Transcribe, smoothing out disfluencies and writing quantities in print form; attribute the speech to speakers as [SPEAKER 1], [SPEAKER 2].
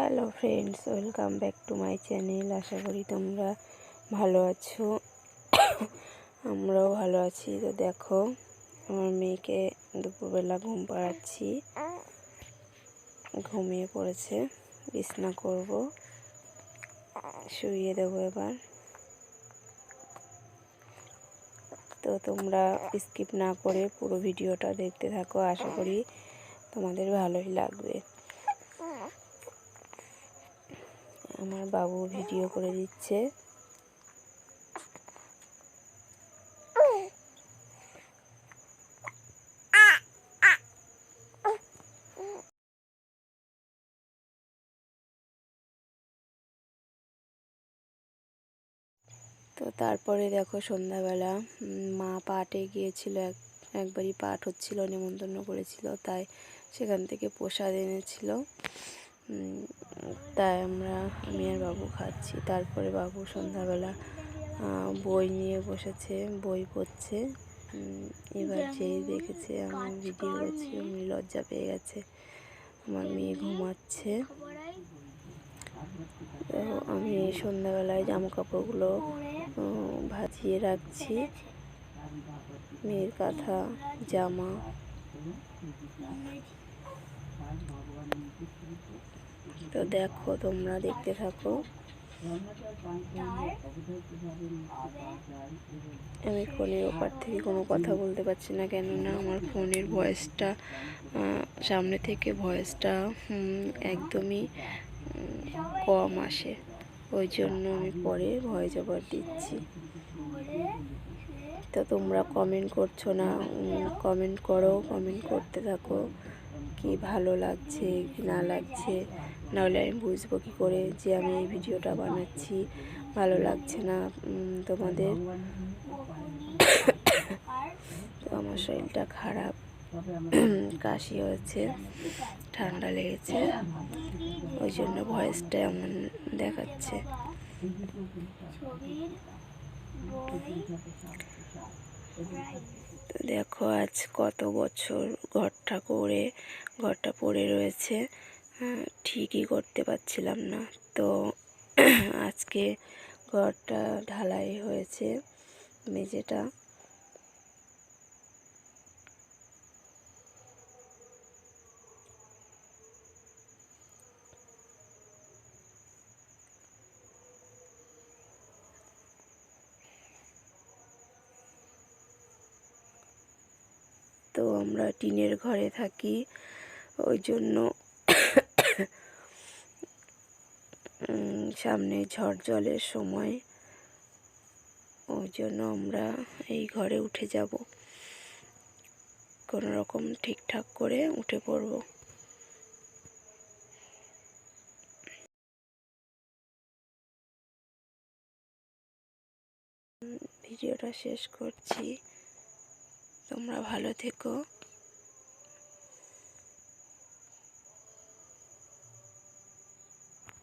[SPEAKER 1] Hello friends, welcome back to my channel. আশা করি তোমরা ভালো আছো। আমরাও ভালো আছি। তো দেখো, আমার মেয়েকে দুপুরবেলা ঘুম পাড়াচ্ছি, ঘুমিয়ে পড়েছে। বিছানা করব, শুইয়ে দেবো এবার। তো তোমরা স্কিপ না করে পুরো ভিডিওটা দেখতে থাকো, আশা করি তোমাদের ভালোই লাগবে। আমার বাবু ভিডিও করে দিচ্ছে। তো তারপরে দেখো, সন্ধ্যাবেলা মা পাটে গিয়েছিল, একবারই পাঠ হচ্ছিল, নিমন্ত্রণ করেছিল, তাই সেখান থেকে প্রসাদ এনেছিল। তাই আমি আর বাবু খাচ্ছি। তারপরে বাবু সন্ধ্যাবেলা বই নিয়ে বসেছে, বই পড়ছে। এবার যেই দেখেছে আমি ভিডিও করছি, অমনি লজ্জা পেয়ে গেছে। আমার মেয়ে ঘুমাচ্ছে। তো আমি সন্ধ্যাবেলায় জামা কাপড়গুলো ভাজিয়ে রাখছি, মেয়ের কাঁথা জামা। তো দেখো, তোমরা দেখতে থাকো। আমি ফোনের ওপার থেকে কোনো কথা বলতে পারছি না, কেননা আমার ফোনের ভয়েসটা সামনে থেকে ভয়েসটা একদমই কম আসে। ওই জন্য আমি পরে ভয়েস ওভার দিচ্ছি। তো তোমরা কমেন্ট করছো না, কমেন্ট করো, কমেন্ট করতে থাকো কি ভালো লাগছে কি না লাগছে। নাহলে আমি বুঝবো কী করে যে আমি এই ভিডিওটা বানাচ্ছি ভালো লাগছে না তোমাদের। তো আমার শরীরটা খারাপ, কাশি হয়েছে, ঠান্ডা লেগেছে, ওই জন্য ভয়েসটা এমন দেখাচ্ছে। তো দেখো, আজ কত বছর ঘরটা পড়ে রয়েছে, ঠিকই করতে পারছিলাম না। তো আজকে ঘরটা ঢালাই হয়েছে, মেঝেটা। তো আমরা টিনের ঘরে থাকি, ওই জন্য সামনে ঝড় জলের সময়, ওই জন্য আমরা এই ঘরে উঠে যাব, কোনো রকম ঠিকঠাক করে উঠে পড়ব। ভিডিওটা শেষ করছি, তোমরা ভালো থেকো।